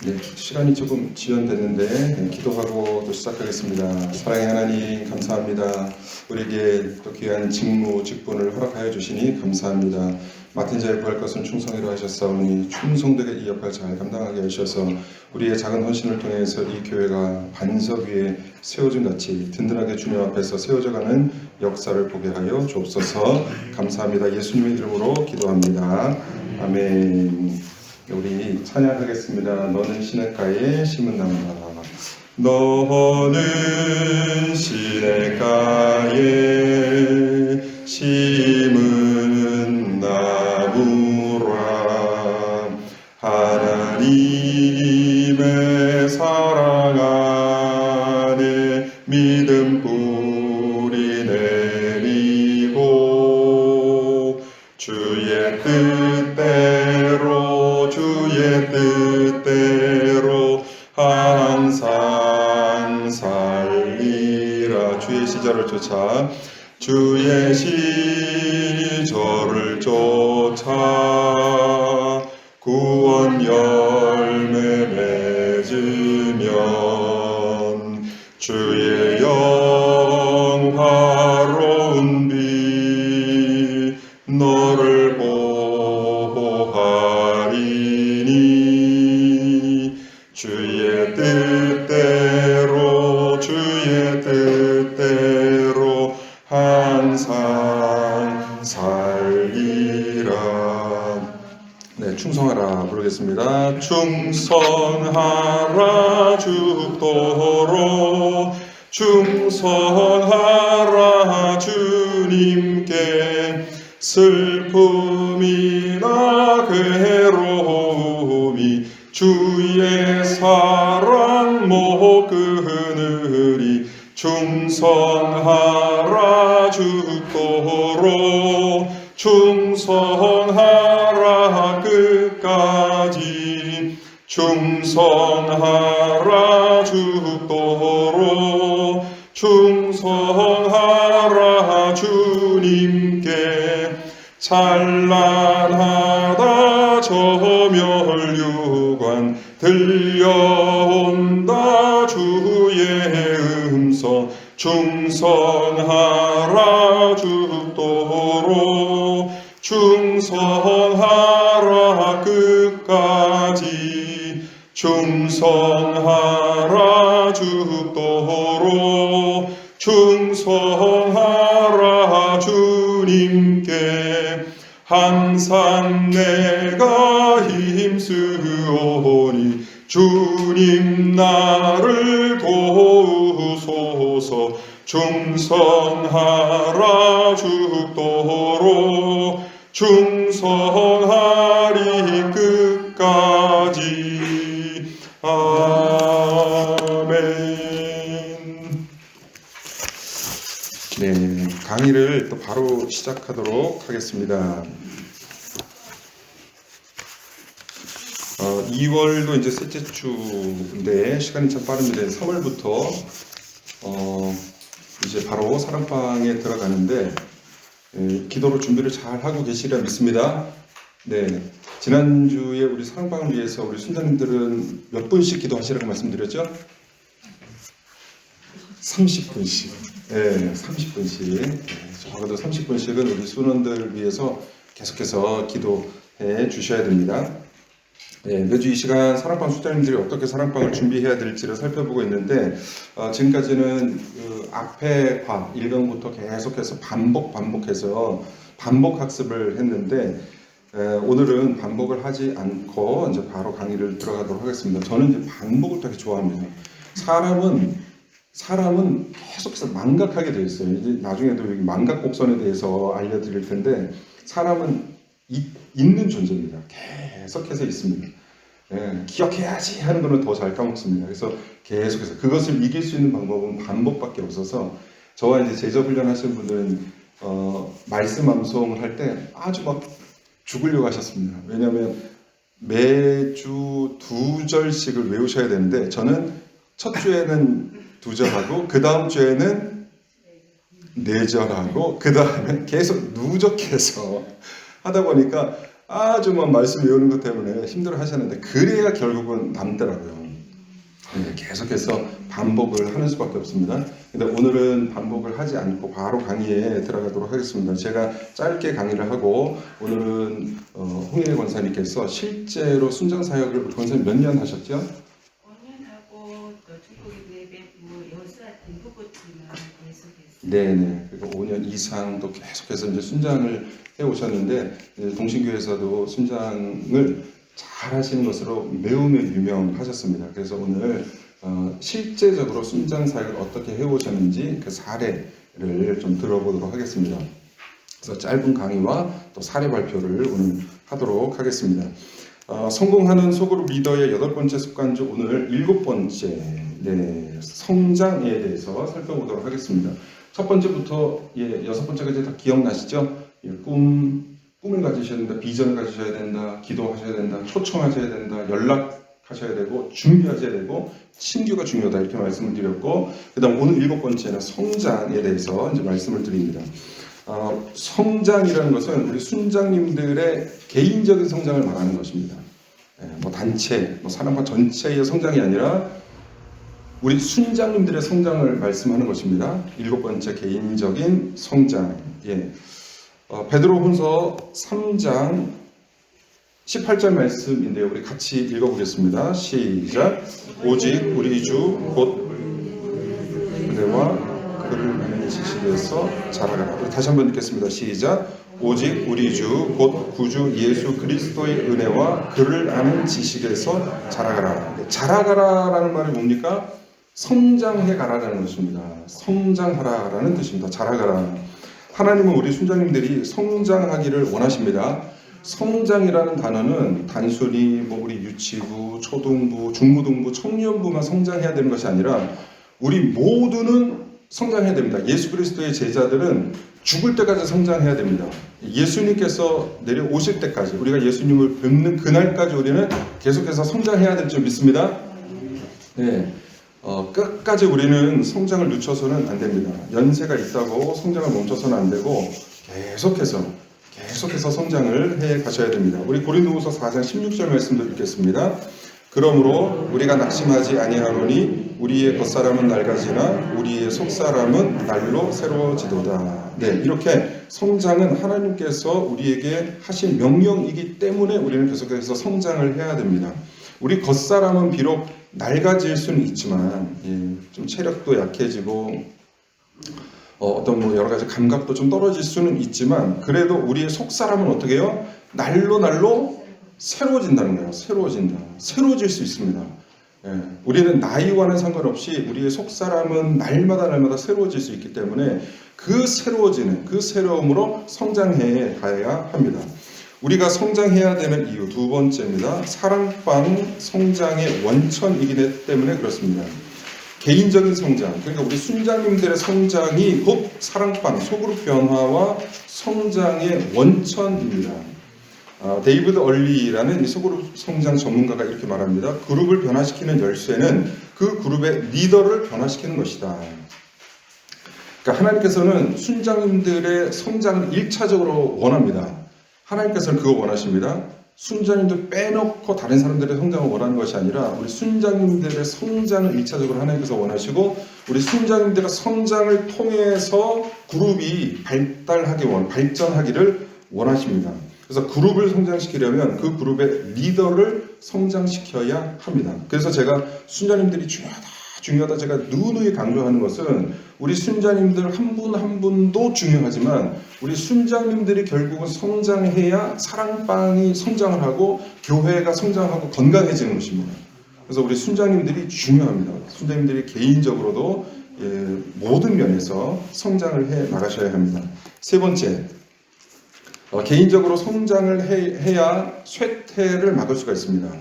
네, 시간이 조금 지연됐는데 기도하고 또 시작하겠습니다. 사랑의 하나님 감사합니다. 우리에게 또 귀한 직무 직분을 허락하여 주시니 감사합니다. 맡은 자의 구할 것은 충성이라 하셨사오니 충성되게 이 역할 잘 감당하게 하셔서 우리의 작은 헌신을 통해서 이 교회가 반석 위에 세워진 같이 든든하게 주님 앞에서 세워져가는 역사를 보게 하여 주옵소서. 감사합니다. 예수님의 이름으로 기도합니다. 아멘. 우리 찬양하겠습니다. 너는 시냇가에 심은 나무라. 너는 시냇가에 심은 나무라. 하나님의 사랑 안에 믿음 뿌리 내리고 주의 뜻대로 항상 살리라. 주의 시절을 쫓아 주의 시절을 쫓아 구원 열매 맺으면 주의 영화로운 빛 너를 보호하리니 주의 뜻대로 항상 살리라. 네, 충성하라 부르겠습니다. 충성하라 죽도록 충성하라 주님께 슬픔이나 괴로움이 주의 사랑 못 끊으리. 충성하라 죽도록 충성하라 끝까지 충성하라 죽도록 충성하라 주님께 찬란하다 저멸유관 들려온다 주의 음성 충성하라 죽도록 충성하라 끝까지 충성하라 죽도록 충성하라 주님께 항상 내가 힘쓰오니 주님 나를 도우소서. 충성하라 죽도록 충성하리 끝까지. 아멘. 네, 강의를 또 바로 시작하도록 하겠습니다. 2월도 이제 셋째 주인데 시간이 참 빠릅니다. 3월부터 이제 바로 사랑방에 들어가는데 기도로 준비를 잘 하고 계시리라 믿습니다. 네, 지난주에 우리 사랑방을 위해서 우리 순장님들은 몇 분씩 기도하시라고 말씀드렸죠? 30분씩. 네, 30분씩. 네, 적어도 30분씩은 우리 순원들 위해서 계속해서 기도해 주셔야 됩니다. 네, 매주 이 시간 사랑방 수장님들이 어떻게 사랑방을 준비해야 될지를 살펴보고 있는데 지금까지는 그 앞에 과 1강부터 계속해서 반복해서 반복 학습을 했는데 오늘은 반복을 하지 않고 이제 바로 강의를 들어가도록 하겠습니다. 저는 이제 반복을 되게 좋아합니다. 사람은 계속해서 망각하게 되어 있어요. 이제 나중에도 여기 망각 곡선에 대해서 알려드릴 텐데 사람은 있는 존재입니다. 계속해서 있습니다. 예, 기억해야지 하는 거는 더 잘 까먹습니다. 그래서 계속해서 그것을 이길 수 있는 방법은 반복밖에 없어서 저와 이제 제자 훈련 하시는 분들은 말씀 암송을 할 때 아주 막 죽으려고 하셨습니다. 왜냐하면 매주 2절씩을 외우셔야 되는데 저는 첫 주에는 2절하고 그 다음 주에는 4절하고 그 다음에 계속 누적해서 하다 보니까 아주 말씀 외우는 것 때문에 힘들어 하셨는데 그래야 결국은 남더라고요. 계속해서 반복을 하는 수밖에 없습니다. 근데 오늘은 반복을 하지 않고 바로 강의에 들어가도록 하겠습니다. 제가 짧게 강의를 하고 오늘은 홍일의 권사님께서 실제로 순장 사역을 권사님 몇 년 하셨죠? 5년 하고 또 중국에 내뱉고 여수한테 묵었지만 계속했어요. 네네. 그리고 5년 이상 또 계속해서 이제 순장을 해 오셨는데 동신교에서도 순장을 잘 하시는 것으로 매우 유명하셨습니다. 그래서 오늘 실제적으로 순장 사역을 어떻게 해오셨는지 그 사례를 좀 들어보도록 하겠습니다. 그래서 짧은 강의와 또 사례 발표를 오늘 하도록 하겠습니다. 성공하는 소그룹 리더의 8번째 습관 중 오늘 7번째 성장에 대해서 살펴보도록 하겠습니다. 첫 번째부터 6번째까지 다 기억나시죠? 꿈을 가지셔야 된다, 비전을 가지셔야 된다, 기도하셔야 된다, 초청하셔야 된다, 연락하셔야 되고, 준비하셔야 되고, 친교가 중요하다 이렇게 말씀을 드렸고, 그 다음 오늘 7번째는 성장에 대해서 이제 말씀을 드립니다. 성장이라는 것은 우리 순장님들의 개인적인 성장을 말하는 것입니다. 단체, 사람과 전체의 성장이 아니라 우리 순장님들의 성장을 말씀하는 것입니다. 7번째 개인적인 성장. 베드로훈서 3장 18절 말씀인데요. 우리 같이 읽어보겠습니다. 시작. 오직 우리 주 곧 은혜와 그를 아는 지식에서 자라가라. 다시 한번 읽겠습니다. 시작. 오직 우리 주 곧 구주 예수 그리스도의 은혜와 그를 아는 지식에서 자라가라. 자라가라라는 말이 뭡니까? 성장해 가라라는 것입니다. 성장하라라는 뜻입니다. 자라가라. 하나님은 우리 순장님들이 성장하기를 원하십니다. 성장이라는 단어는 단순히 우리 유치부, 초등부, 중고등부, 청년부만 성장해야 되는 것이 아니라 우리 모두는 성장해야 됩니다. 예수 그리스도의 제자들은 죽을 때까지 성장해야 됩니다. 예수님께서 내려오실 때까지 우리가 예수님을 뵙는 그날까지 우리는 계속해서 성장해야 될 줄 믿습니다. 끝까지 우리는 성장을 늦춰서는 안 됩니다. 연세가 있다고 성장을 멈춰서는 안 되고 계속해서 성장을 해 가셔야 됩니다. 우리 고린도후서 4장 16절 말씀도 읽겠습니다. 그러므로 우리가 낙심하지 아니하노니 우리의 겉사람은 낡아지나 우리의 속사람은 날로 새로워지도다. 이렇게 성장은 하나님께서 우리에게 하신 명령이기 때문에 우리는 계속해서 성장을 해야 됩니다. 우리 겉사람은 비록 낡아질 수는 있지만 좀 체력도 약해지고 어떤 여러 가지 감각도 좀 떨어질 수는 있지만 그래도 우리의 속사람은 어떻게 해요? 날로 새로워진다는 거예요. 새로워질 수 있습니다. 우리는 나이와는 상관없이 우리의 속사람은 날마다 새로워질 수 있기 때문에 그 새로워지는 그 새로움으로 성장해 가야 합니다. 우리가 성장해야 되는 이유 두 번째입니다. 사랑방 성장의 원천이기 때문에 그렇습니다. 개인적인 성장, 그러니까 우리 순장님들의 성장이 곧 사랑방, 소그룹 변화와 성장의 원천입니다. 데이비드 얼리라는 이 소그룹 성장 전문가가 이렇게 말합니다. 그룹을 변화시키는 열쇠는 그 그룹의 리더를 변화시키는 것이다. 그러니까 하나님께서는 순장님들의 성장을 1차적으로 원합니다. 하나님께서는 그거 원하십니다. 순장님들 빼놓고 다른 사람들의 성장을 원하는 것이 아니라 우리 순장님들의 성장을 1차적으로 하나님께서 원하시고 우리 순장님들의 성장을 통해서 그룹이 발전하기를 원하십니다. 그래서 그룹을 성장시키려면 그 그룹의 리더를 성장시켜야 합니다. 그래서 제가 순장님들이 중요하다 제가 누누이 강조하는 것은 우리 순장님들 한 분 한 분도 중요하지만 우리 순장님들이 결국은 성장해야 사랑방이 성장을 하고 교회가 성장하고 건강해지는 것입니다. 그래서 우리 순장님들이 중요합니다. 순장님들이 개인적으로도 모든 면에서 성장을 해 나가셔야 합니다. 세 번째, 개인적으로 성장을 해야 쇠퇴를 막을 수가 있습니다.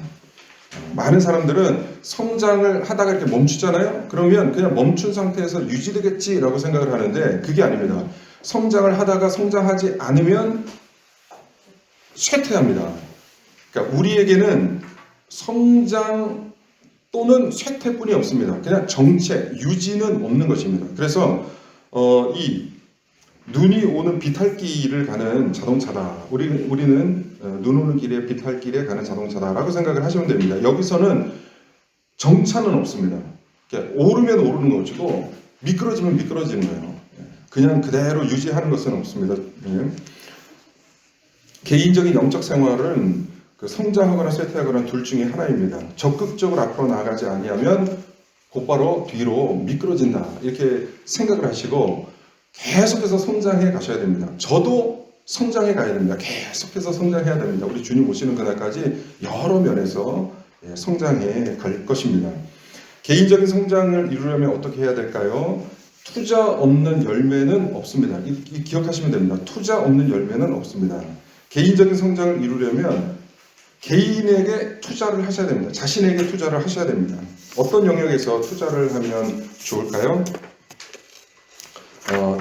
많은 사람들은 성장을 하다가 이렇게 멈추잖아요. 그러면 그냥 멈춘 상태에서 유지되겠지라고 생각을 하는데 그게 아닙니다. 성장을 하다가 성장하지 않으면 쇠퇴합니다. 그러니까 우리에게는 성장 또는 쇠퇴뿐이 없습니다. 그냥 정체, 유지는 없는 것입니다. 그래서 이 눈이 오는 비탈길을 가는 자동차다. 우리는 눈 오는 길에 비탈길에 가는 자동차다라고 생각을 하시면 됩니다. 여기서는 정차는 없습니다. 오르면 오르는 것이고 미끄러지면 미끄러지는 거예요. 그냥 그대로 유지하는 것은 없습니다. 개인적인 영적 생활은 성장하거나 쇠퇴하거나 둘 중에 하나입니다. 적극적으로 앞으로 나아가지 아니하면 곧바로 뒤로 미끄러진다. 이렇게 생각을 하시고 계속해서 성장해 가셔야 됩니다. 저도 성장해 가야 됩니다. 계속해서 성장해야 됩니다. 우리 주님 오시는 그날까지 여러 면에서 성장해 갈 것입니다. 개인적인 성장을 이루려면 어떻게 해야 될까요? 투자 없는 열매는 없습니다. 기억하시면 됩니다. 투자 없는 열매는 없습니다. 개인적인 성장을 이루려면 개인에게 투자를 하셔야 됩니다. 자신에게 투자를 하셔야 됩니다. 어떤 영역에서 투자를 하면 좋을까요?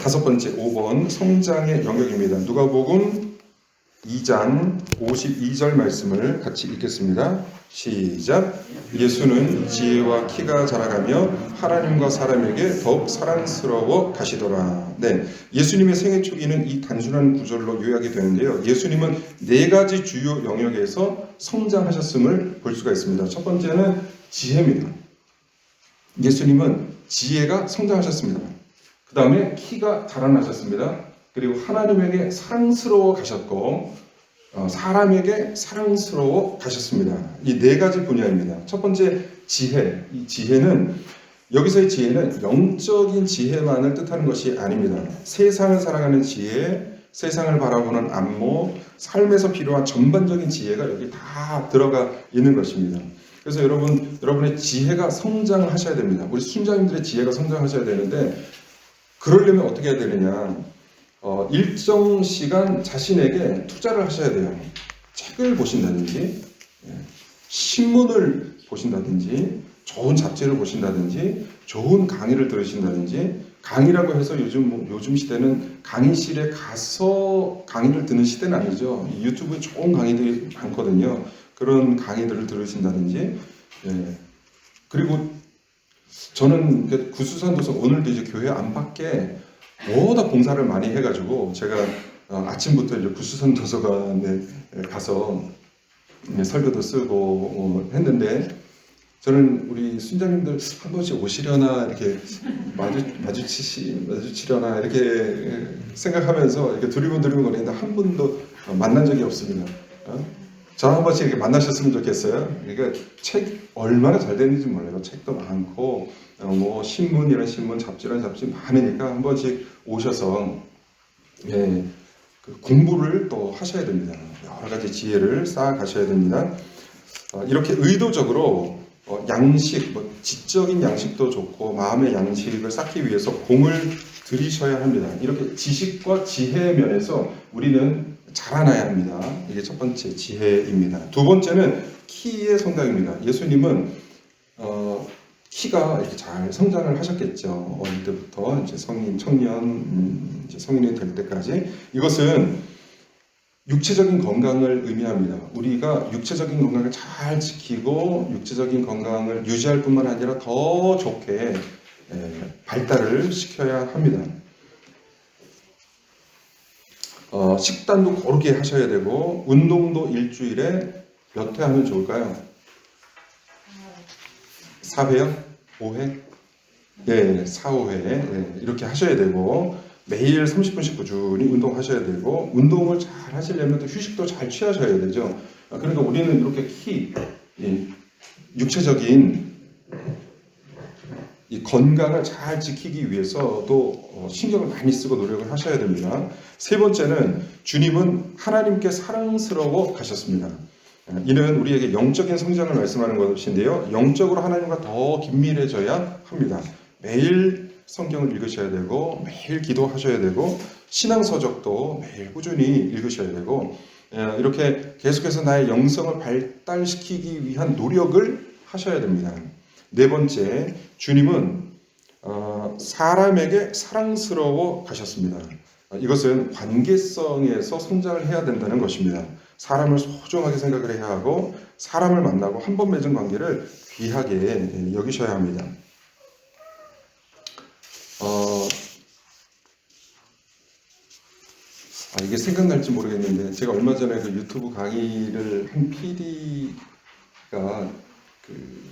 다섯 번째 5번 성장의 영역입니다. 누가복음 2장 52절 말씀을 같이 읽겠습니다. 시작. 예수는 지혜와 키가 자라가며 하나님과 사람에게 더욱 사랑스러워 가시더라. 네, 예수님의 생애 초기는 이 단순한 구절로 요약이 되는데요. 예수님은 네 가지 주요 영역에서 성장하셨음을 볼 수가 있습니다. 첫 번째는 지혜입니다. 예수님은 지혜가 성장하셨습니다. 그 다음에 키가 자라나셨습니다. 그리고 하나님에게 사랑스러워 가셨고 사람에게 사랑스러워 가셨습니다. 이 네 가지 분야입니다. 첫 번째 지혜. 이 지혜는 여기서의 지혜는 영적인 지혜만을 뜻하는 것이 아닙니다. 세상을 살아가는 지혜, 세상을 바라보는 안목, 삶에서 필요한 전반적인 지혜가 여기 다 들어가 있는 것입니다. 그래서 여러분의 지혜가 성장을 하셔야 됩니다. 우리 순자님들의 지혜가 성장하셔야 되는데 그러려면 어떻게 해야 되느냐? 일정 시간 자신에게 투자를 하셔야 돼요. 책을 보신다든지, 신문을 보신다든지, 좋은 잡지를 보신다든지, 좋은 강의를 들으신다든지, 강의라고 해서 요즘 시대는 강의실에 가서 강의를 듣는 시대는 아니죠. 유튜브에 좋은 강의들이 많거든요. 그런 강의들을 들으신다든지, 그리고 저는 구수산도서 오늘도 이제 교회 안팎에 워낙 봉사를 많이 해가지고 제가 아침부터 이제 구수산 도서관에 가서 설교도 쓰고 했는데 저는 우리 순자님들 한 번씩 오시려나 이렇게 마주치려나 이렇게 생각하면서 이렇게 두리번두리번 거리는데 한 분도 만난 적이 없습니다. 저 한 번씩 이렇게 만나셨으면 좋겠어요. 그러니까 책 얼마나 잘 되는지 몰라요. 책도 많고 뭐 신문이란 신문, 잡지란 잡지 많으니까 한 번씩 오셔서 공부를 또 하셔야 됩니다. 여러 가지 지혜를 쌓아 가셔야 됩니다. 이렇게 의도적으로 양식, 지적인 양식도 좋고 마음의 양식을 쌓기 위해서 공을 들이셔야 합니다. 이렇게 지식과 지혜의 면에서 우리는 자라나야 합니다. 이게 첫 번째 지혜입니다. 두 번째는 키의 성장입니다. 예수님은 키가 이렇게 잘 성장을 하셨겠죠. 어릴 때부터 이제 성인, 청년, 이제 성인이 될 때까지. 이것은 육체적인 건강을 의미합니다. 우리가 육체적인 건강을 잘 지키고 육체적인 건강을 유지할 뿐만 아니라 더 좋게 발달을 시켜야 합니다. 식단도 고르게 하셔야 되고 운동도 일주일에 몇 회 하면 좋을까요? 4회요? 5회? 네, 4, 5회 이렇게 하셔야 되고 매일 30분씩 꾸준히 운동하셔야 되고 운동을 잘 하시려면 또 휴식도 잘 취하셔야 되죠. 그러니까 우리는 이렇게 육체적인 이 건강을 잘 지키기 위해서도 신경을 많이 쓰고 노력을 하셔야 됩니다. 세 번째는 주님은 하나님께 사랑스러워 가셨습니다. 이는 우리에게 영적인 성장을 말씀하는 것인데요. 영적으로 하나님과 더 긴밀해져야 합니다. 매일 성경을 읽으셔야 되고 매일 기도하셔야 되고 신앙서적도 매일 꾸준히 읽으셔야 되고 이렇게 계속해서 나의 영성을 발달시키기 위한 노력을 하셔야 됩니다. 네 번째, 주님은 사람에게 사랑스러워 가셨습니다. 이것은 관계성에서 성장을 해야 된다는 것입니다. 사람을 소중하게 생각을 해야 하고 사람을 만나고 한 번 맺은 관계를 귀하게 여기셔야 합니다. 이게 생각날지 모르겠는데 제가 얼마 전에 그 유튜브 강의를 한 PD가 그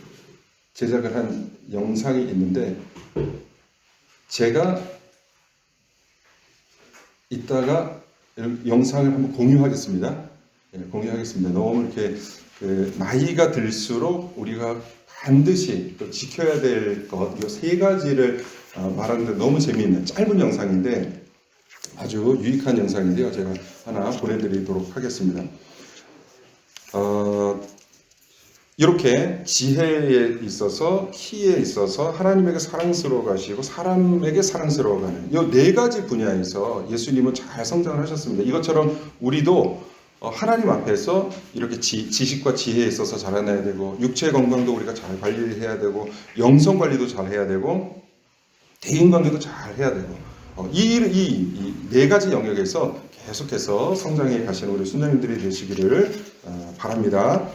제작을 한 영상이 있는데 제가 이따가 영상을 한번 공유하겠습니다. 공유하겠습니다. 너무 이렇게 그 나이가 들수록 우리가 반드시 또 지켜야 될 것, 이 세 가지를 말하는데 너무 재미있는 짧은 영상인데 아주 유익한 영상인데요. 제가 하나 보내드리도록 하겠습니다. 이렇게 지혜에 있어서 키에 있어서 하나님에게 사랑스러워 가시고 사람에게 사랑스러워 가는 이 네 가지 분야에서 예수님은 잘 성장을 하셨습니다. 이것처럼 우리도 하나님 앞에서 이렇게 지식과 지혜에 있어서 자라나야 되고 육체 건강도 우리가 잘 관리해야 되고 영성 관리도 잘 해야 되고 대인 관계도 잘 해야 되고 이 네 가지 영역에서 계속해서 성장해 가시는 우리 순자님들이 되시기를 바랍니다.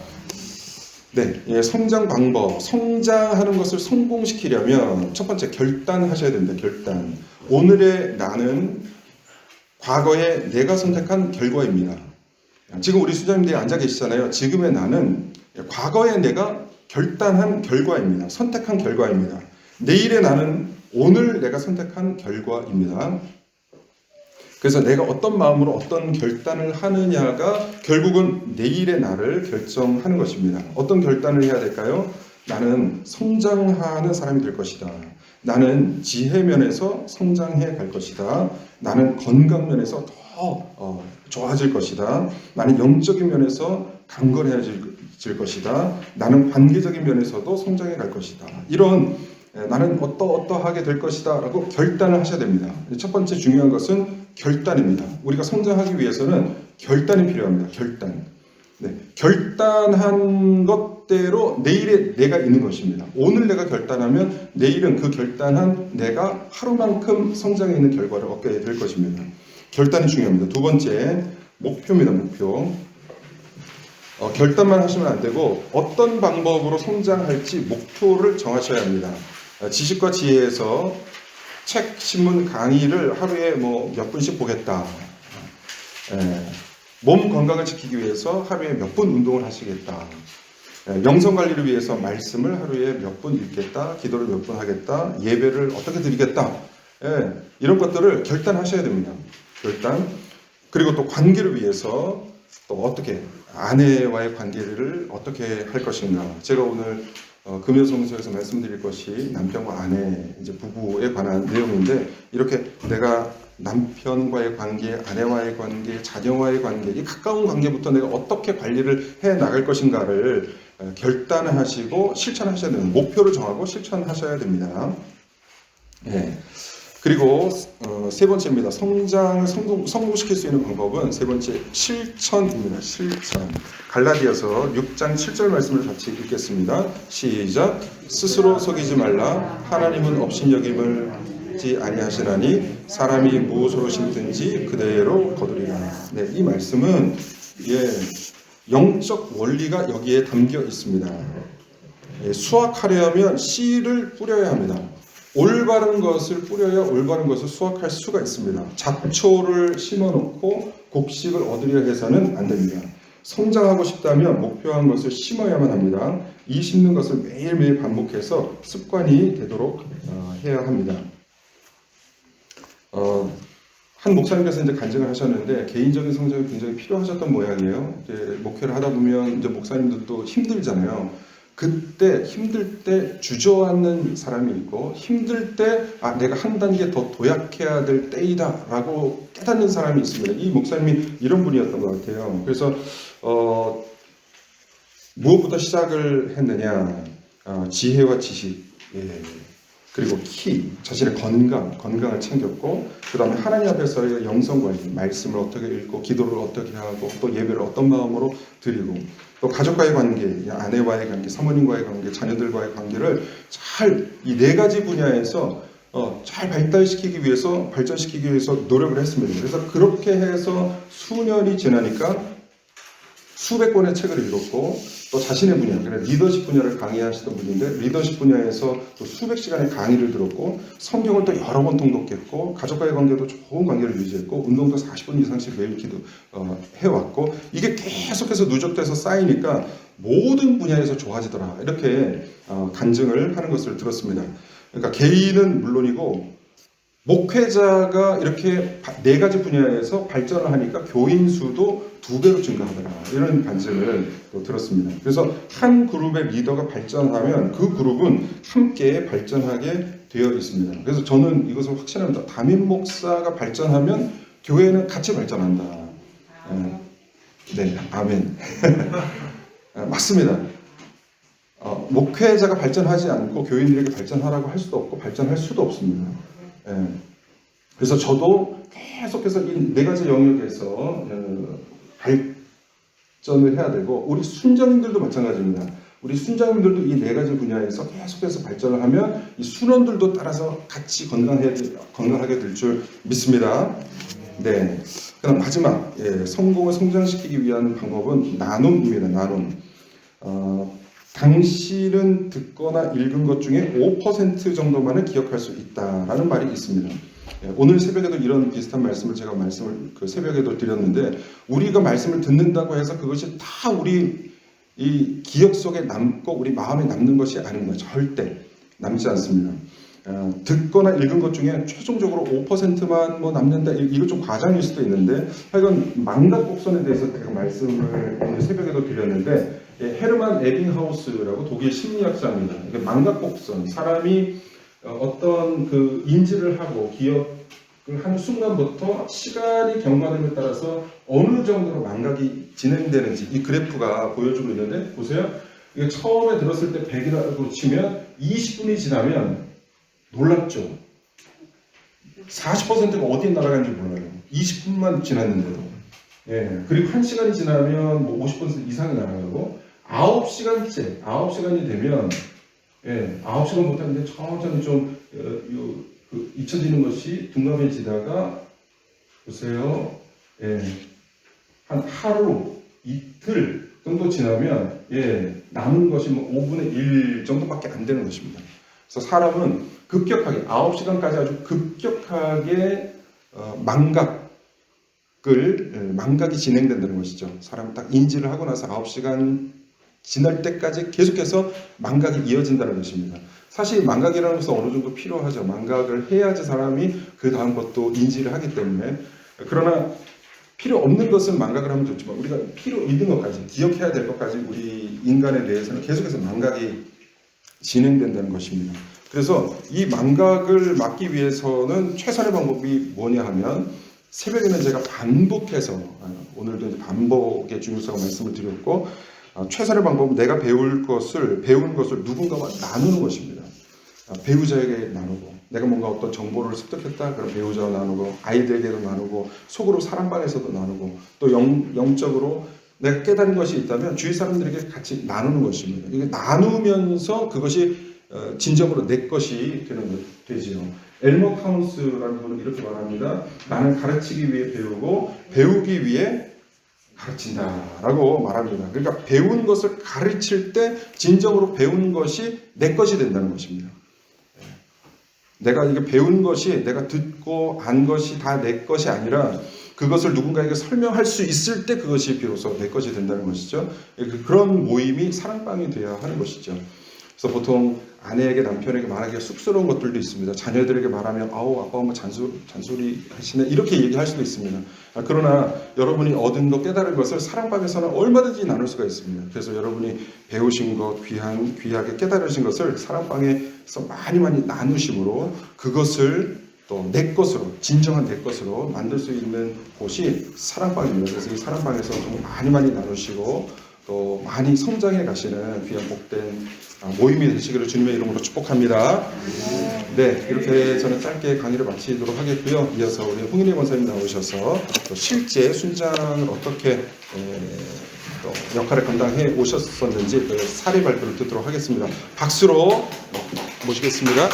네, 성장 방법, 성장하는 것을 성공시키려면 첫 번째 결단하셔야 됩니다. 결단. 오늘의 나는 과거에 내가 선택한 결과입니다. 지금 우리 수자님들이 앉아 계시잖아요. 지금의 나는 과거에 내가 결단한 결과입니다. 선택한 결과입니다. 내일의 나는 오늘 내가 선택한 결과입니다. 그래서 내가 어떤 마음으로 어떤 결단을 하느냐가 결국은 내일의 나를 결정하는 것입니다. 어떤 결단을 해야 될까요? 나는 성장하는 사람이 될 것이다. 나는 지혜 면에서 성장해 갈 것이다. 나는 건강 면에서 더 좋아질 것이다. 나는 영적인 면에서 강건해질 것이다. 나는 관계적인 면에서도 성장해 갈 것이다. 이런 나는 어떠하게 될 것이다 라고 결단을 하셔야 됩니다. 첫 번째 중요한 것은 결단입니다. 우리가 성장하기 위해서는 결단이 필요합니다. 결단. 네, 결단한 것대로 내일의 내가 있는 것입니다. 오늘 내가 결단하면 내일은 그 결단한 내가 하루만큼 성장해 있는 결과를 얻게 될 것입니다. 결단이 중요합니다. 두 번째, 목표입니다. 목표. 결단만 하시면 안 되고 어떤 방법으로 성장할지 목표를 정하셔야 합니다. 지식과 지혜에서 책, 신문, 강의를 하루에 몇 분씩 보겠다. 몸 건강을 지키기 위해서 하루에 몇 분 운동을 하시겠다. 영성 관리를 위해서 말씀을 하루에 몇 분 읽겠다. 기도를 몇 분 하겠다. 예배를 어떻게 드리겠다. 이런 것들을 결단하셔야 됩니다. 결단. 그리고 또 관계를 위해서 또 어떻게 아내와의 관계를 어떻게 할 것인가. 제가 오늘 금요성서에서 말씀드릴 것이 남편과 아내, 이제 부부에 관한 내용인데 이렇게 내가 남편과의 관계, 아내와의 관계, 자녀와의 관계, 이 가까운 관계부터 내가 어떻게 관리를 해 나갈 것인가를 결단하시고 실천하셔야 됩니다. 목표를 정하고 실천하셔야 됩니다. 네. 그리고 세 번째입니다. 성장을 성공시킬 수 있는 방법은 세 번째 실천입니다. 실천. 갈라디아서 6장 7절 말씀을 같이 읽겠습니다. 시작. 스스로 속이지 말라. 하나님은 업신여김을 아니하시나니 사람이 무엇으로 심든지 그대로 거두리라. 네, 이 말씀은 영적 원리가 여기에 담겨 있습니다. 수확하려면 씨를 뿌려야 합니다. 올바른 것을 뿌려야 올바른 것을 수확할 수가 있습니다. 잡초를 심어놓고 곡식을 얻으려 해서는 안 됩니다. 성장하고 싶다면 목표한 것을 심어야만 합니다. 이 심는 것을 매일매일 반복해서 습관이 되도록 해야 합니다. 한 목사님께서 이제 간증을 하셨는데 개인적인 성장이 굉장히 필요하셨던 모양이에요. 이제 목회를 하다 보면 이제 목사님들도 힘들잖아요. 그때 힘들 때 주저앉는 사람이 있고 힘들 때 내가 한 단계 더 도약해야 될 때이다 라고 깨닫는 사람이 있습니다. 이 목사님이 이런 분이었던 것 같아요. 그래서 무엇부터 시작을 했느냐. 지혜와 지식, 그리고 키, 자신의 건강을 챙겼고 그 다음에 하나님 앞에서의 영성관리, 말씀을 어떻게 읽고 기도를 어떻게 하고 또 예배를 어떤 마음으로 드리고 또 가족과의 관계, 아내와의 관계, 사모님과의 관계, 자녀들과의 관계를 잘 이 네 가지 분야에서 잘 발전시키기 위해서 노력을 했습니다. 그래서 그렇게 해서 수년이 지나니까 수백 권의 책을 읽었고 또 자신의 분야, 그러니까 리더십 분야를 강의하시던 분인데 리더십 분야에서 또 수백 시간의 강의를 들었고 성경을 또 여러 번 통독했고 가족과의 관계도 좋은 관계를 유지했고 운동도 40분 이상씩 매일 해왔고 이게 계속해서 누적돼서 쌓이니까 모든 분야에서 좋아지더라 이렇게 간증을 하는 것을 들었습니다. 그러니까 개인은 물론이고 목회자가 이렇게 4가지 분야에서 발전을 하니까 교인 수도 2배로 증가하더라 이런 간증을 또 들었습니다. 그래서 한 그룹의 리더가 발전하면 그 그룹은 함께 발전하게 되어 있습니다. 그래서 저는 이것을 확신합니다. 담임 목사가 발전하면 교회는 같이 발전한다. 네, 아멘. 맞습니다. 목회자가 발전하지 않고 교인들에게 발전하라고 할 수도 없고 발전할 수도 없습니다. 그래서 저도 계속해서 이 4가지 영역에서 발전을 해야 되고 우리 순장님들도 마찬가지입니다. 우리 순장님들도 이 4가지 분야에서 계속해서 발전을 하면 이 순원들도 따라서 같이 건강하게 될 줄 믿습니다. 네. 그다음 마지막 성공을 성장시키기 위한 방법은 나눔입니다. 나눔. 당신은 듣거나 읽은 것 중에 5% 정도만을 기억할 수 있다라는 말이 있습니다. 오늘 새벽에도 이런 비슷한 말씀을 제가 새벽에도 드렸는데 우리가 말씀을 듣는다고 해서 그것이 다 우리 이 기억 속에 남고 우리 마음에 남는 것이 아닙니다. 절대 남지 않습니다. 듣거나 읽은 것 중에 최종적으로 5%만 뭐 남는다 이거 좀 과장일 수도 있는데 하여간 망각곡선에 대해서 제가 말씀을 오늘 새벽에도 드렸는데 헤르만 에빙하우스라고 독일 심리학자입니다. 망각곡선 사람이 어떤 그 인지를 하고 기억을 하는 순간부터 시간이 경과됨에 따라서 어느 정도로 망각이 진행되는지 이 그래프가 보여주고 있는데 보세요. 이게 처음에 들었을 때 100이라고 치면 20분이 지나면 놀랍죠. 40%가 어디에 날아간지 몰라요. 20분만 지났는데도. 그리고 1시간이 지나면 뭐 50% 이상이 날아가고 9시간이 되면 9시간 못하는데 천천히 좀 잊혀지는 것이 둔감해지다가 보세요. 한 하루, 이틀 정도 지나면 남은 것이 뭐 5분의 1 정도밖에 안 되는 것입니다. 그래서 사람은 급격하게 9시간까지 아주 급격하게 망각이 진행된다는 것이죠. 사람은 딱 인지를 하고 나서 9시간 지날 때까지 계속해서 망각이 이어진다는 것입니다. 사실 망각이라는 것은 어느 정도 필요하죠. 망각을 해야지 사람이 그 다음 것도 인지를 하기 때문에. 그러나 필요 없는 것은 망각을 하면 좋지만 우리가 필요 있는 것까지 기억해야 될 것까지 우리 인간에 대해서는 계속해서 망각이 진행된다는 것입니다. 그래서 이 망각을 막기 위해서는 최선의 방법이 뭐냐 하면 새벽에는 제가 반복해서 오늘도 이제 반복의 중요성을 말씀을 드렸고 최선의 방법은 내가 배운 것을 누군가와 나누는 것입니다. 배우자에게 나누고 내가 뭔가 어떤 정보를 습득했다 그럼 배우자와 나누고 아이들에게도 나누고 속으로 사랑방에서도 나누고 또 영적으로 내가 깨달은 것이 있다면 주위 사람들에게 같이 나누는 것입니다. 이게 나누면서 그것이 진정으로 내 것이 되지요. 엘머 카운스라는 분은 이렇게 말합니다. 나는 가르치기 위해 배우고 배우기 위해 가르친다라고 말합니다. 그러니까 배운 것을 가르칠 때 진정으로 배운 것이 내 것이 된다는 것입니다. 내가 이게 배운 것이 내가 듣고 안 것이 다 내 것이 아니라 그것을 누군가에게 설명할 수 있을 때 그것이 비로소 내 것이 된다는 것이죠. 그런 모임이 사랑방이 되어야 하는 것이죠. 그래서 보통 아내에게 남편에게 말하기가 쑥스러운 것들도 있습니다. 자녀들에게 말하면 아우 아빠 엄마 잔소리 하시네 이렇게 얘기할 수도 있습니다. 그러나 여러분이 얻은 것 깨달은 것을 사랑방에서는 얼마든지 나눌 수가 있습니다. 그래서 여러분이 배우신 것 귀하게 깨달으신 것을 사랑방에서 많이 나누심으로 그것을 또 내 것으로 진정한 내 것으로 만들 수 있는 곳이 사랑방입니다. 그래서 이 사랑방에서 좀 많이 나누시고 또 많이 성장해 가시는 귀한 복된 모임이 되시기를 주님의 이름으로 축복합니다. 네, 이렇게 저는 짧게 강의를 마치도록 하겠고요. 이어서 우리 홍인희 권사님 나오셔서 또 실제 순장을 어떻게 또 역할을 감당해 오셨었는지 그 사례 발표를 듣도록 하겠습니다. 박수로 모시겠습니다.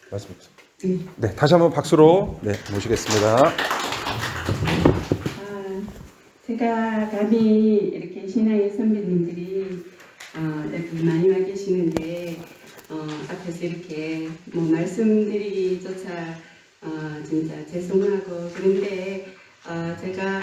말씀 주세요. 네, 다시 한번 박수로 네, 모시겠습니다. 제가 감히 이렇게 신앙의 선배님들이 여기 많이 와 계시는데 앞에서 이렇게 뭐 말씀드리기조차 진짜 죄송하고 그런데 제가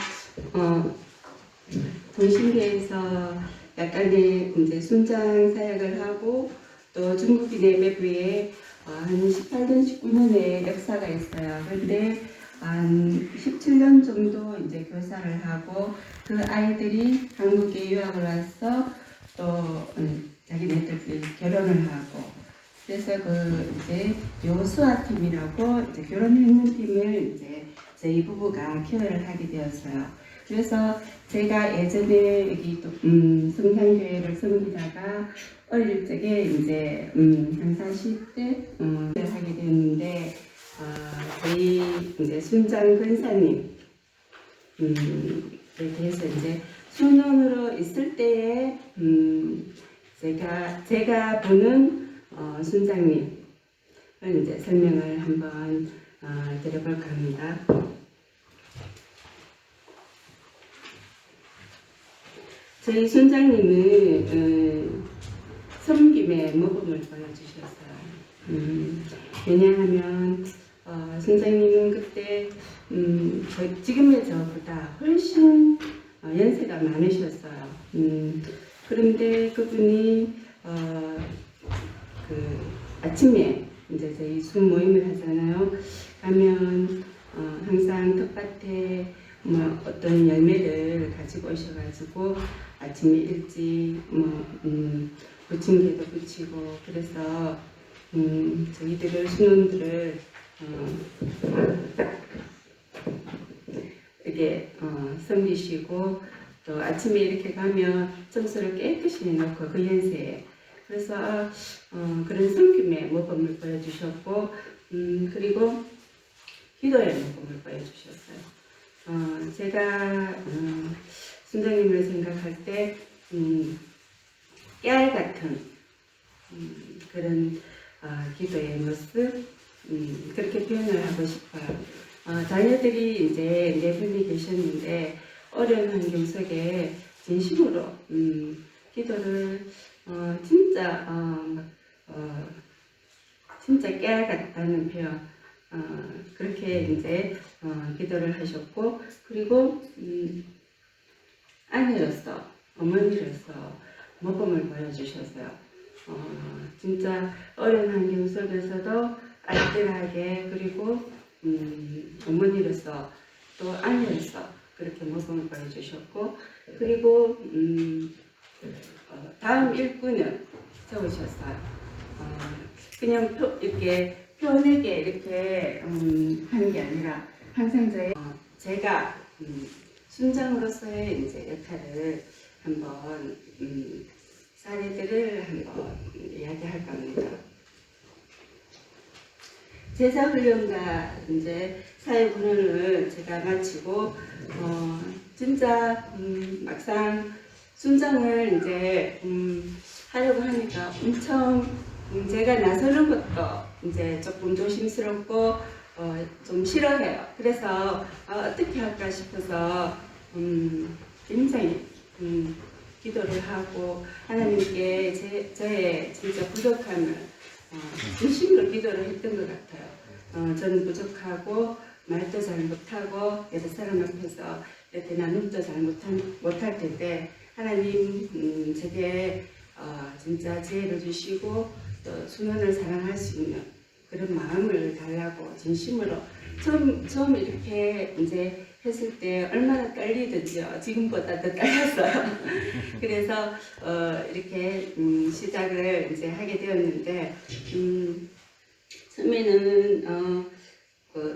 동신계에서 약간의 이제 순장 사역을 하고 또 중국인 예배부에 한 18년, 19년의 역사가 있어요. 그런데 한 17년 정도 이제 교사를 하고 그 아이들이 한국에 유학을 와서 또 자기네들끼리 결혼을 하고 그래서 그 이제 요수아 팀이라고 이제 결혼했는 팀을 이제 저희 부부가 케어를 하게 되었어요. 그래서 제가 예전에 여기 또 성산교회를 섬기다가 어릴 적에 이제 향사시 때 하게 됐는데 저희 이제 순장 권사님 에 대해서 이제 순원으로 있을 때에 제가 보는 순장님을 이제 설명을 한번 드려볼까 합니다. 저희 순장님은 섬김의 모범을 보여주셨어요. 왜냐하면 순장님은 그때 지금의 저보다 훨씬 연세가 많으셨어요. 그런데 그분이 그 아침에 이제 저희 술 모임을 하잖아요. 가면 항상 텃밭에 뭐 어떤 열매를 가지고 오셔가지고 아침에 일찍 부침개도 부치고 그래서 저희들을 신혼들을 이렇게 섬기시고 또 아침에 이렇게 가면 청소를 깨끗이 해놓고 그 연세에 그래서 그런 섬김의 모범을 보여주셨고 그리고 기도의 모범을 보여주셨어요. 제가 순장님을 생각할 때 깨알 같은 그런 기도의 모습 그렇게 표현을 하고 싶어요. 자녀들이 이제 네 분이 계셨는데 어려운 환경 속에 진심으로 기도를 진짜 깨알 같다는 표현 그렇게 이제 기도를 하셨고 그리고 아내로서 어머니로서 모범을 보여주셨어요. 진짜 어려운 환경 속에서도 알뜰하게 그리고 어머니로서 또 아내로서 그렇게 모범을 보여주셨고 그리고 다음 일꾼을 세우셨어요. 그냥 이렇게 편하게 이렇게 하는 게 아니라 항상 제가 순장으로서의 이제 역할을 한번 사례들을 한번 이야기할 겁니다. 제자훈련과 이제 사회훈련을 제가 마치고 진짜 막상 순장을 이제 하려고 하니까 엄청 제가 나서는 것도 이제 조금 조심스럽고 좀 싫어해요. 그래서 어떻게 할까 싶어서 굉장히 기도를 하고 하나님께 저의 진짜 부족함을 진심으로 기도를 했던 것 같아요. 저는 부족하고 말도 잘 못하고 여러 사람 앞에서 이렇게 나눔도 잘 못할 텐데 하나님 제게 진짜 지혜를 주시고 또 순원을 사랑할 수 있는 그런 마음을 달라고 진심으로 처음 이렇게 이제 했을 때 얼마나 떨리든지요. 지금보다 더 떨렸어요. 그래서 이렇게 시작을 이제 하게 되었는데 처음에는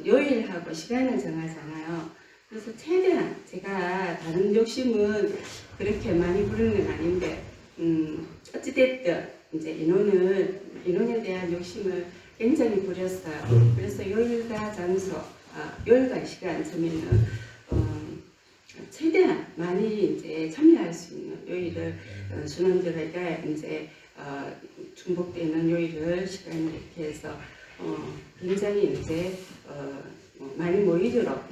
요일하고 시간을 정하잖아요. 그래서 최대한 제가 다른 욕심은 그렇게 많이 부르는 건 아닌데 어찌됐든 이제 인원에 대한 욕심을 굉장히 부렸어요. 그래서 요일과 장소, 요일과 시간 처음에는 최대한 많이 이제 참여할 수 있는 요일을 순원들에게 이제 중복되는 요일을 시간을 이렇게 해서 굉장히 이제 많이 모이도록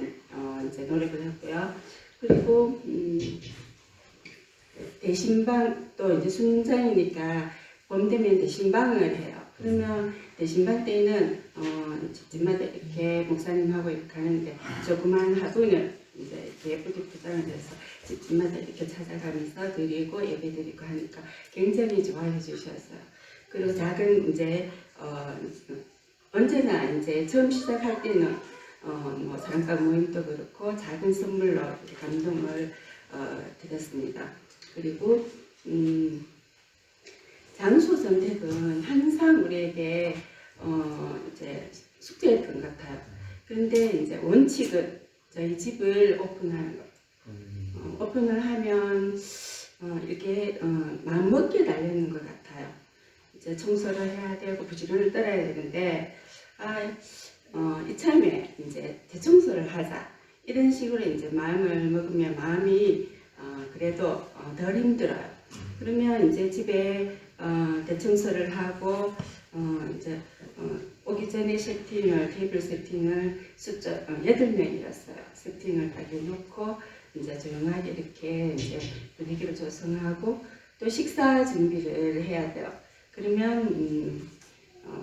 이제 노력을 했고요. 그리고 대신방 또 이제 순장이니까 봄 되면 대신방을 해요. 그러면 대신방 때는 집마다 이렇게 목사님하고 이렇게 가는데 조그만 화분을 이제 이렇게 예쁘게 포장을 해서 집마다 이렇게 찾아가면서 드리고 예배 드리고 하니까 굉장히 좋아해 주셨어요. 그리고 작은 이제 언제나 이제 처음 시작할 때는 뭐 사랑방 모임도 그렇고 작은 선물로 이렇게 감동을 드렸습니다. 그리고 장소 선택은 항상 우리에게 이제 숙제였던 것 같아요. 그런데 이제 원칙은 저희 집을 오픈하는 거. 오픈을 하면 이렇게 마음먹기에 달리는 것 같아요. 이제 청소를 해야 되고 부지런을 떨어야 되는데 이참에 이제 대청소를 하자 이런 식으로 이제 마음을 먹으면 마음이 그래도 덜 힘들어요. 그러면 이제 집에 대청소를 하고 이제 오기 전에 세팅을 테이블 세팅을 숫자 8명이었어요. 세팅을 딱 해놓고 이제 조용하게 이렇게 이제 분위기를 조성하고 또 식사 준비를 해야 돼요. 그러면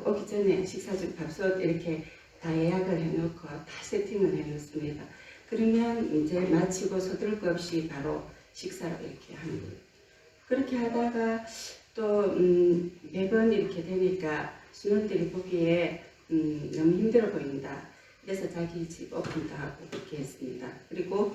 오기 전에 식사 중 밥솥 이렇게 다 예약을 해놓고 다 세팅을 해놓습니다. 그러면 이제 마치고 서둘 것 없이 바로 식사를 이렇게 하는 거예요. 그렇게 하다가 또 매번 이렇게 되니까 수능들이 보기에 너무 힘들어 보인다. 그래서 자기 집 오픈도 하고 그렇게 했습니다. 그리고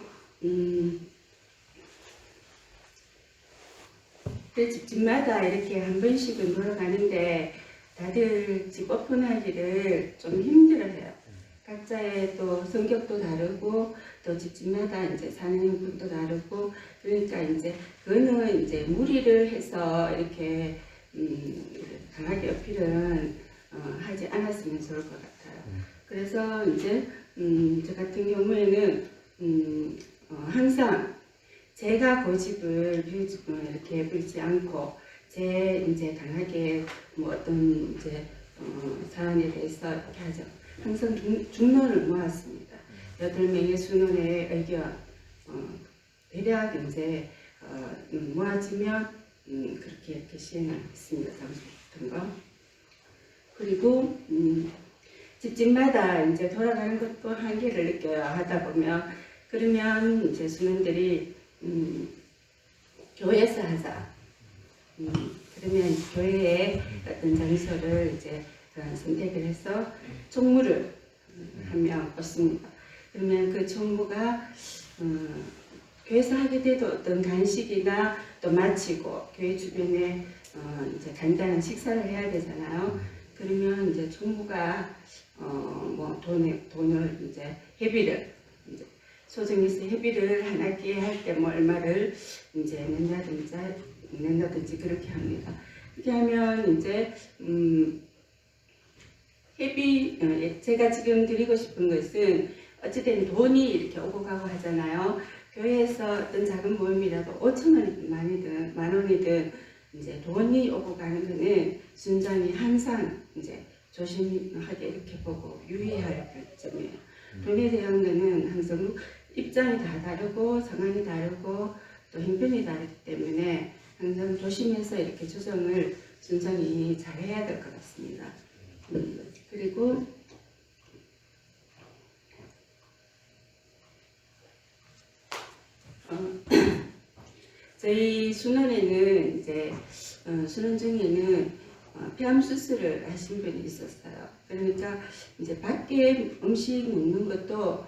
그 집마다 이렇게 한 번씩은 놀러 가는데 다들 집 오픈하기를 좀 힘들어해요. 각자의 또 성격도 다르고 또 집집마다 이제 사는 형편도 다르고 그러니까 이제 그거는 이제 무리를 해서 이렇게 강하게 어필은 하지 않았으면 좋을 것 같아요. 그래서 이제 저 같은 경우에는 항상 제가 고집을 이렇게 부리지 않고 제 이제 강하게 뭐 어떤 이제 사안에 대해서 이렇게 하죠. 항상 중론을 모았습니다. 8명의 순원의 의견 대략 이제 모아지면 그렇게 이렇게 시행을 했습니다. 장소 같은 거. 그리고 집집마다 이제 돌아가는 것도 한계를 느껴요. 하다 보면 그러면 이제 순원들이 교회에서 하자. 그러면 교회에 어떤 장소를 이제 선택을 해서 총무를 한 명 얻습니다. 그러면 그 총무가 교회에서 하게 돼도 어떤 간식이나 또 마치고 교회 주변에 이제 간단한 식사를 해야 되잖아요. 그러면 이제 총무가 뭐 돈을 이제 회비를 이제 소정에서 회비를 한 학기에 할 때 뭐 얼마를 이제 낸다든지 그렇게 합니다. 그렇게 하면 이제 회비 제가 지금 드리고 싶은 것은 어쨌든 돈이 이렇게 오고 가고 하잖아요. 교회에서 어떤 작은 모임이라도 5,000원이든 10,000원이든 이제 돈이 오고 가는 거는 순장이 항상 이제 조심하게 이렇게 보고 유의할 점이에요. 돈에 대한 거는 항상 입장이 다 다르고 상황이 다르고 또 형편이 다르기 때문에 항상 조심해서 이렇게 조정을 순장이 잘 해야 될 것 같습니다. 그리고 저희 순원에는 이제 순원 중에는 폐암 수술을 하신 분이 있었어요. 그러니까 이제 밖에 음식 먹는 것도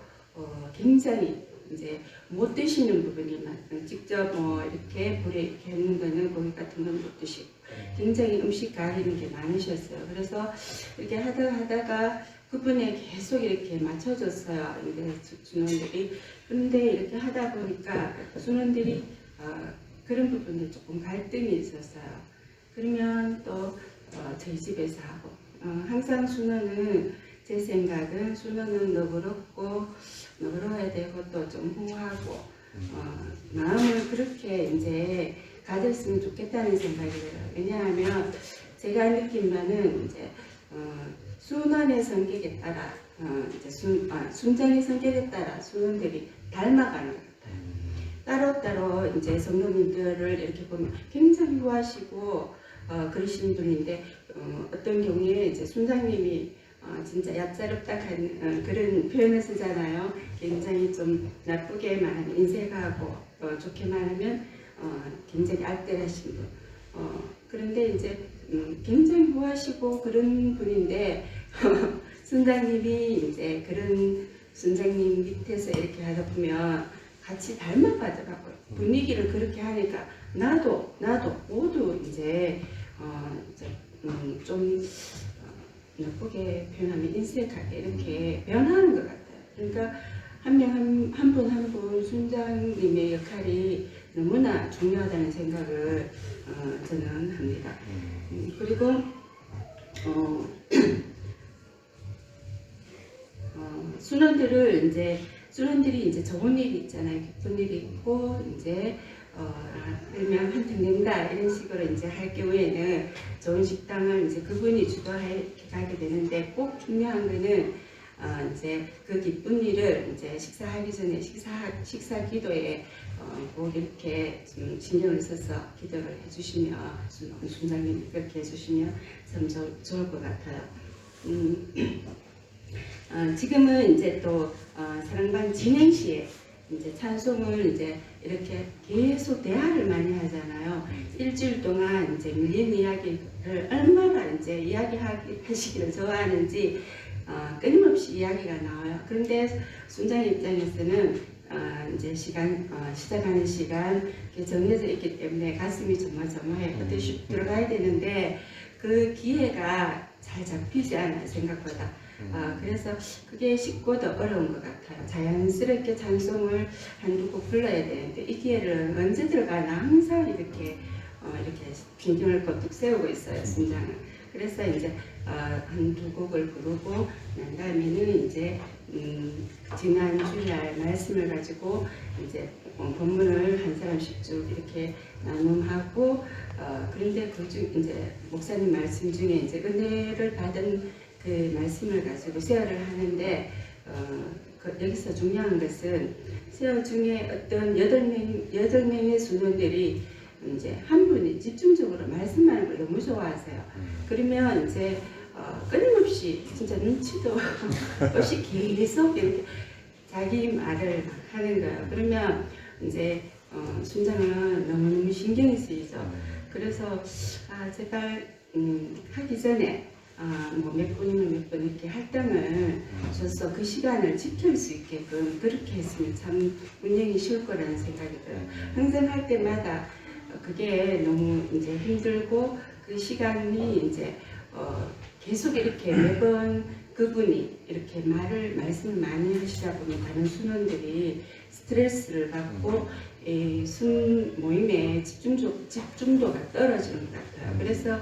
굉장히 이제 못 드시는 부분이 많아요. 직접 이렇게 불에 이렇게 했는 거는 고기 같은 건 못 드시고 굉장히 음식 가리는 게 많으셨어요. 그래서 이렇게 하다가 그분에 계속 이렇게 맞춰줬어요. 이제 순원들이. 그런데 이렇게 하다 보니까 순원들이 그런 부분에 조금 갈등이 있었어요. 그러면 또 저희 집에서 하고 항상 순원은 제 생각은 순원은 너그럽고 너그러워야 되고 또 좀 후하고 마음을 그렇게 이제 가졌으면 좋겠다는 생각이 들어요. 왜냐하면 제가 느낀 바는 이제 순원의 성격에 따라 이제 순장의 성격에 따라 순원들이 닮아가는 것 같아요. 따로따로 이제 성도님들을 이렇게 보면 굉장히 후하시고 그러신 분인데 어떤 경우에 이제 순장님이 진짜 얍자렵다한 그런 표현을 쓰잖아요. 굉장히 좀 나쁘게 말하면 인색하고 좋게 말하면 굉장히 알뜰하신 분. 그런데 이제 굉장히 후하시고 그런 분인데 순장님이 이제 그런 순장님 밑에서 이렇게 하다 보면 같이 닮아가더라고요. 분위기를 그렇게 하니까 나도 모두 이제 좀 나쁘게 표현하면 인색하게 이렇게 변하는 것 같아요. 그러니까 한 분 순장님의 역할이 너무나 중요하다는 생각을 저는 합니다. 그리고 순원들이 이제 좋은 일이 있잖아요. 기쁜 일이 있고 이제 그러면 한턱 낸다 이런 식으로 이제 할 경우에는 좋은 식당을 이제 그분이 주도해 가게 되는데 꼭 중요한 거는 이제 그 기쁜 일을 이제 식사하기 전에 식사 기도에 꼭 이렇게 좀 신경을 써서 기도를 해주시면 순장님이 그렇게 해주시면 참 좋을 것 같아요. 지금은 이제 또 사랑방 진행 시에 이제 찬송을 이제 이렇게 계속 대화를 많이 하잖아요. 일주일 동안 이제 밀린 이야기를 얼마나 이제 이야기하시기를 좋아하는지 끊임없이 이야기가 나와요. 그런데 순장 입장에서는 이제 시작하는 시간 정해져 있기 때문에 가슴이 조마조마해 어떻게 들어가야 되는데 그 기회가 잘 잡히지 않아요, 생각보다. 그래서 그게 쉽고도 어려운 것 같아요. 자연스럽게 찬송을 한두 곡 불러야 되는데 이 기회를 언제 들어가나 항상 이렇게 빈정을 껏 세우고 있어요, 순장은. 그래서 이제 한두 곡을 부르고 난 다음에는 이제 지난 주일날 말씀을 가지고 이제 본문을 한 사람씩 쭉 이렇게 나눔하고 그런데 그중 이제 목사님 말씀 중에 이제 은혜를 받은 그 말씀을 가지고 세어를 하는데 여기서 중요한 것은 세어 중에 어떤 8명의 순원들이 이제 한 분이 집중적으로 말씀하는 걸 너무 좋아하세요. 그러면 이제 끊임없이 진짜 눈치도 없이 계속 이렇게 자기 말을 하는 거예요. 그러면 이제 순장은 너무너무 신경이 쓰이죠. 그래서 제발 하기 전에 뭐 몇 분이면 몇 분 이렇게 할당을 줘서 그 시간을 지킬 수 있게끔 그렇게 했으면 참 운영이 쉬울 거라는 생각이 들어요. 항상 할 때마다 그게 너무 이제 힘들고 그 시간이 이제 계속 이렇게 매번 그분이 이렇게 말씀을 많이 하시다 보면 다른 순원들이 스트레스를 받고 순 모임의 집중도가 떨어지는 것 같아요. 그래서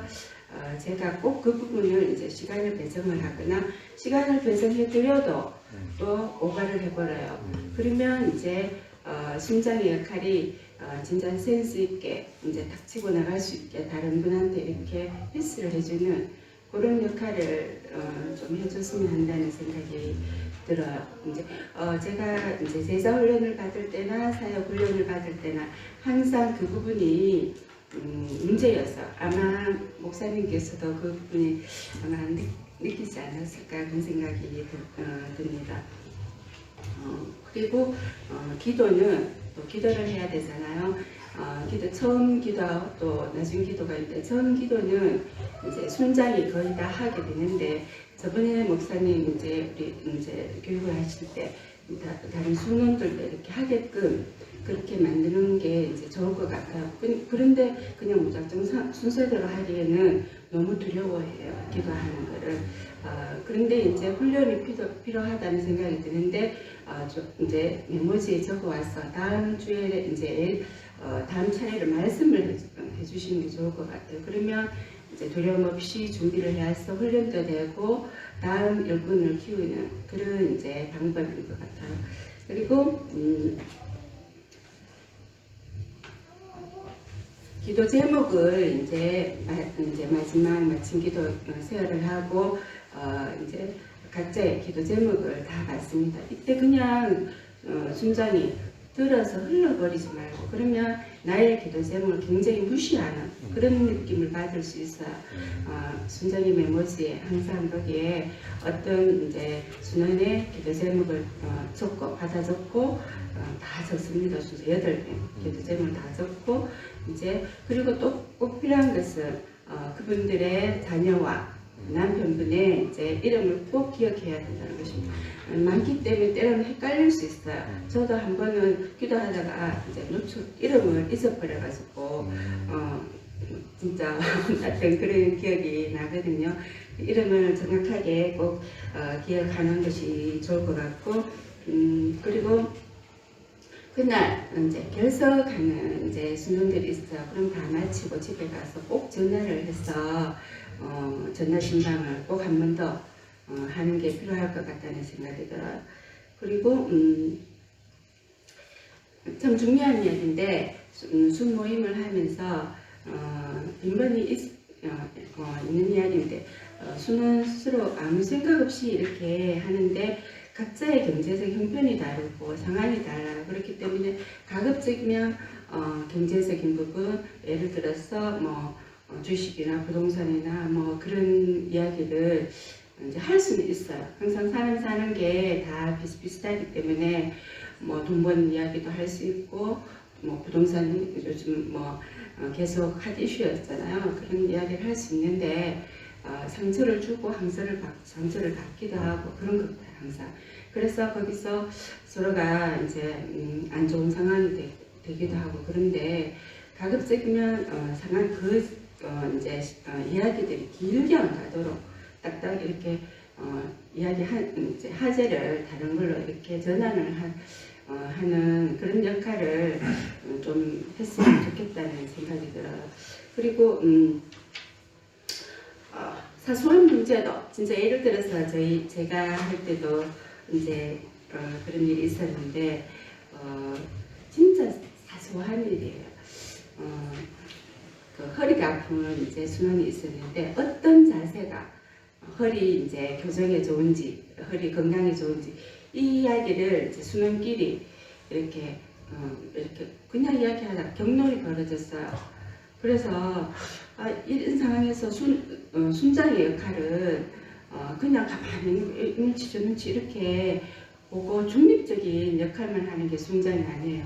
제가 꼭 그 부분을 이제 시간을 배정을 하거나 시간을 배정해 드려도 또 오가를 해버려요. 그러면 이제 순장의 역할이 진짜 센스 있게 이제 닥치고 나갈 수 있게 다른 분한테 이렇게 패스를 해주는 그런 역할을 좀 해줬으면 한다는 생각이 들어요. 이제 제가 이제 제자 훈련을 받을 때나 사역 훈련을 받을 때나 항상 그 부분이 문제여서 아마 목사님께서도 그 부분이 아마 느끼지 않았을까 그런 생각이 듭니다. 그리고 기도는 또 기도를 해야 되잖아요. 처음 기도 또 나중 기도가 있는데 처음 기도는 이제 순장이 거의 다 하게 되는데 저번에 목사님 이제 교육을 하실 때 다른 순원들도 이렇게 하게끔 그렇게 만드는 게 이제 좋을 것 같아요. 그런데 그냥 무작정 순서대로 하기에는 너무 두려워해요, 기도하는 거를. 그런데 이제 훈련이 필요하다는 생각이 드는데 이제 메모지에 적어와서 다음 주에 이제 다음 차례를 말씀을 해주시는 게 좋을 것 같아요. 그러면 이제 두려움 없이 준비를 해서 훈련도 되고 다음 일꾼을 키우는 그런 이제 방법인 것 같아요. 그리고 기도 제목을 이제 마지막 마침 기도 세어를 하고 이제 각자의 기도 제목을 다 받습니다. 이때 그냥 순장이 들어서 흘러버리지 말고 그러면 나의 기도 제목을 굉장히 무시하는 그런 느낌을 받을 수 있어요. 순장의 메모지에 항상 거기에 어떤 이제 순원의 기도 제목을 적고 받아 적고 다 적습니다. 순서 8개 기도 제목을 다 적고 이제 그리고 또 꼭 필요한 것은 그분들의 자녀와 남편분의 이제 이름을 꼭 기억해야 된다는 것입니다. 많기 때문에 때로는 헷갈릴 수 있어요. 저도 한 번은 기도하다가 이제 이름을 잊어버려가지고 진짜 어떤 그런 기억이 나거든요. 이름을 정확하게 꼭 기억하는 것이 좋을 것 같고 그리고 그날 이제 결석하는 이제 순종들이 있어요. 그럼 다 마치고 집에 가서 꼭 전화를 해서 전화 신방을 꼭 한 번 더 하는 게 필요할 것 같다는 생각이 들어요. 그리고 참 중요한 이야기인데 순 모임을 하면서 빈번히 있는 이야기인데 순은 스스로 아무 생각 없이 이렇게 하는데 각자의 경제적 형편이 다르고 상황이 달라요. 그렇기 때문에 가급적이면 경제적인 부분 예를 들어서 뭐 주식이나 부동산이나 뭐 그런 이야기를 이제 할 수는 있어요. 항상 사람 사는 게 다 비슷비슷하기 때문에 뭐 돈 버는 이야기도 할 수 있고 뭐 부동산 요즘 뭐 계속 핫 이슈였잖아요. 그런 이야기를 할 수 있는데 상처를 주고 상처를 받기도 하고 그런 것 같아요. 항상. 그래서 거기서 서로가 이제 안 좋은 상황이 되기도 하고 그런데 가급적이면 상황 이제 이야기들이 길게 안 가도록 딱딱 이렇게 이제 화제를 다른 걸로 이렇게 전환을 하는 그런 역할을 좀 했으면 좋겠다는 생각이 들어요. 그리고 사소한 문제도 진짜 예를 들어서 제가 할 때도 이제 그런 일이 있었는데 진짜 사소한 일이에요. 그 허리가 아픈 이제 순원이 있었는데 어떤 자세가 허리 이제 교정에 좋은지 허리 건강에 좋은지 이 이야기를 이제 순원끼리 이렇게 그냥 이야기하다가 경론이 벌어졌어요. 그래서 이런 상황에서 순장의 역할은 그냥 가만히 눈치 이렇게 보고 중립적인 역할만 하는 게 순장이 아니에요.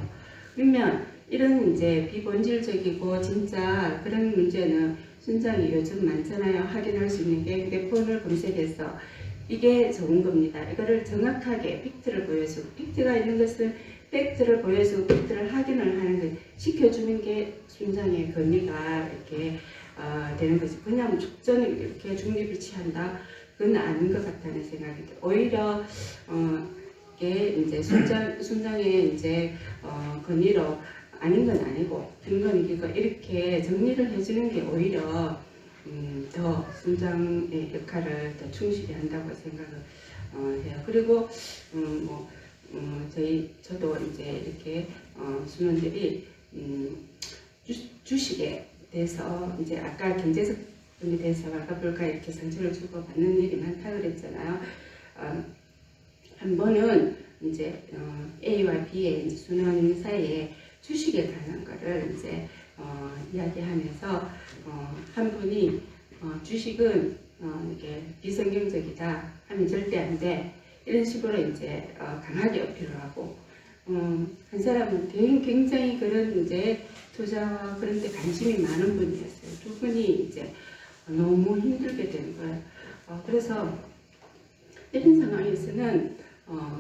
그러면 이런 이제 비본질적이고 진짜 그런 문제는 순장이 요즘 많잖아요. 확인할 수 있는 게 휴대폰을 검색해서 이게 좋은 겁니다. 이거를 정확하게 팩트를 보여주고 팩트가 있는 것은 팩트를 보여주고 팩트를 확인을 하는 것 시켜주는 게 순장의 권위가 이렇게 되는 거지. 그냥 죽전에 이렇게 중립을 취한다. 그건 아닌 것 같다는 생각이 들어요. 오히려 이게 이제 순장의 이제 권위로 아닌 건 아니고 근거는 이거 이렇게 정리를 해주는 게 오히려 더 순장의 역할을 더 충실히 한다고 생각을 해요. 그리고 저도 이제 이렇게 순원들이 주식에 대해서 이제 아까 경제적 부분에 대해서 아까 볼까 이렇게 상처를 주고 받는 일이 많다 그랬잖아요. 한 번은 이제 A와 B의 이제 순원 사이에 주식에 관한 거를 이제 이야기하면서 한 분이 주식은 이게 비성경적이다 하면 절대 안 돼. 이런 식으로 이제 강하게 어필을 하고 한 사람은 굉장히 그런 이제 투자와 그런 데 관심이 많은 분이었어요. 두 분이 이제 너무 힘들게 된 거예요. 그래서 이런 상황에서는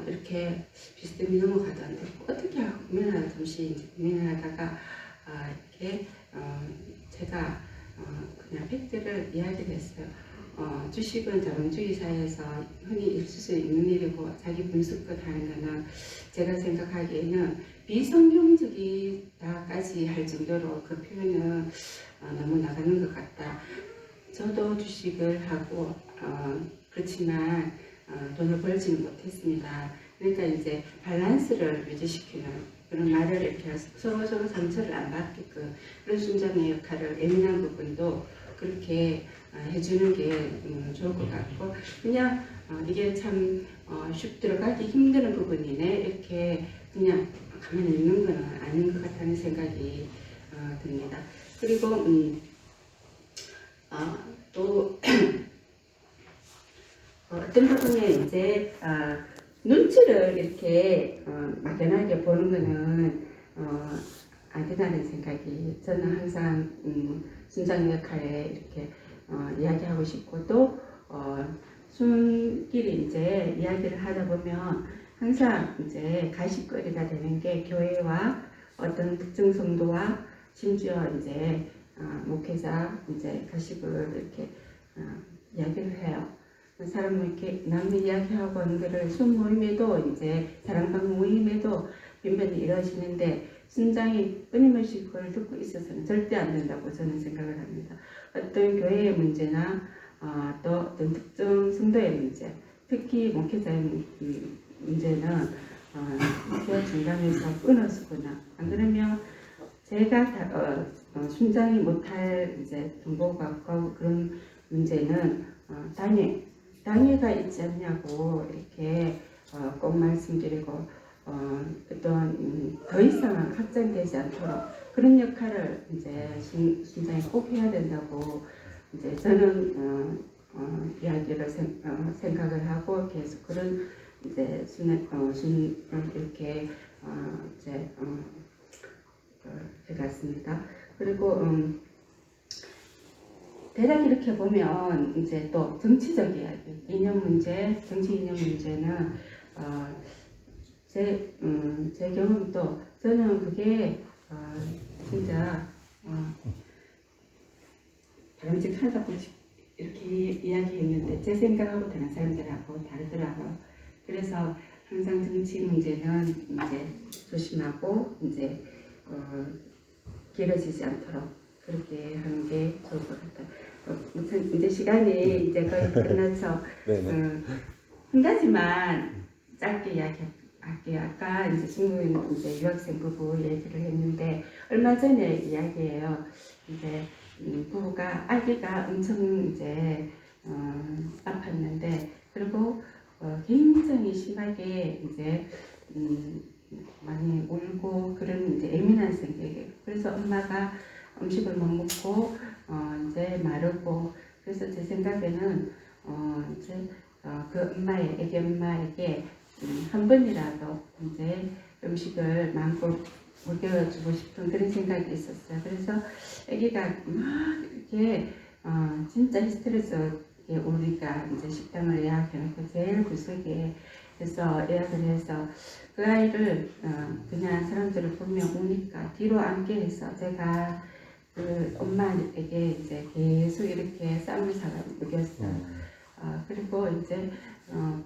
이렇게 비스듬히 넘어가도 안 되고 어떻게 하고 고민하다 잠시 이제 고민을 하다가 이렇게 제가 그냥 팩트를 이야기를 했어요. 주식은 자본주의 사회에서 흔히 있을 수 있는 일이고 자기 분석껏 하는 거는 제가 생각하기에는 비성경적이다까지 할 정도로 그 표현은 너무 나가는 것 같다. 저도 주식을 하고 그렇지만 돈을 벌지는 못했습니다. 그러니까 이제 밸런스를 유지시키는 그런 말을 이렇게 서로 상처를 안 받게끔 그런 순장의 역할을 예민한 부분도 그렇게 해주는 게 좋을 것 같고 그냥 이게 참 쉽 들어가기 힘든 부분이네 이렇게 그냥 가만히 있는 거는 아닌 것 같다는 생각이 듭니다. 그리고 또 어떤 부분에 이제 눈치를 이렇게 막연하게 보는 거는 아니라는 생각이 저는 항상 순장 역할에 이렇게 이야기하고 싶고 또 순끼리 이제 이야기를 하다 보면 항상 이제 가십거리가 되는 게 교회와 어떤 특정 성도와 심지어 이제 목회자 이제 가십을 이렇게 이야기를 해요. 사람은 이렇게 남 이야기하고 하는 거를 순 모임에도 이제 사랑방 모임에도 빈번히 이루어지는데 순장이 끊임없이 그걸 듣고 있어서는 절대 안 된다고 저는 생각을 합니다. 어떤 교회의 문제나 또 어떤 특정 성도의 문제, 특히 목회자의 문제는 목회 중간에서 끊어서거나 안 그러면 제가 순장이 못할 이제 정보가 가까운 그런 문제는 당회가 있지 않냐고 이렇게 꼭 말씀드리고 어떤 더 이상 확장되지 않도록 그런 역할을 이제 순장이 꼭 해야 된다고 이제 저는 이야기를 생각을 하고 계속 그런 이제 이렇게 이제 해갔습니다. 그리고 대략 이렇게 보면 이제 또 정치적 이야기, 이념 문제, 정치 이념 문제는 제 경험도 저는 그게 진짜 바람직하다고 이렇게 이야기했는데 제 생각하고 다른 사람들하고 다르더라고요. 그래서 항상 정치 문제는 이제 조심하고 이제 길어지지 않도록 그렇게 하는 게 좋을 것 같아요. 무슨 이제 시간이 이제 거의 끝나서 한 가지만 짧게 이야기할게요. 아까 이제 중국인 이제 유학생 부부 얘기를 했는데 얼마 전에 이야기예요. 이제 부부가 아기가 엄청 이제 아팠는데 그리고 굉장히 심하게 이제 많이 울고 그런 이제 예민한 성격이에요. 그래서 엄마가 음식을 못 먹고 이제 마르고 그래서 제 생각에는 이제 그 애기 엄마에게 한 번이라도 이제 음식을 마음껏 먹여주고 싶은 그런 생각이 있었어요. 그래서 아기가 막 이렇게 진짜 스트레스에 우리가 이제 식당을 예약해놓고 제일 구석에 해서 예약을 해서 그 아이를 그냥 사람들을 보면 우니까 뒤로 앉게 해서 제가 그 엄마에게 이제 계속 이렇게 쌈을 사가 먹였어요. 그리고 이제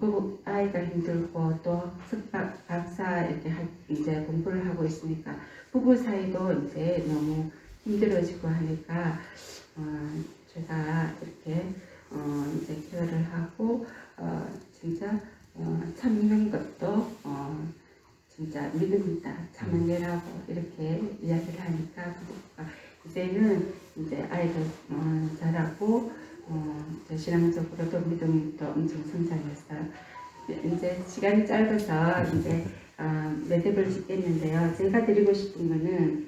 그 아이가 힘들고 또 석박 박사 이렇게 이제 공부를 하고 있으니까 부부 사이도 이제 너무 힘들어지고 하니까 제가 이렇게 이제 케어를 하고 진짜 참는 것도 진짜 믿음이다 참으라고 이렇게 이야기를 하니까 이제는 이제 아이도 잘하고 신앙적으로도 믿음도 엄청 성장했어요. 이제 시간이 짧아서 이제 매듭을 짓겠는데요. 제가 드리고 싶은 거는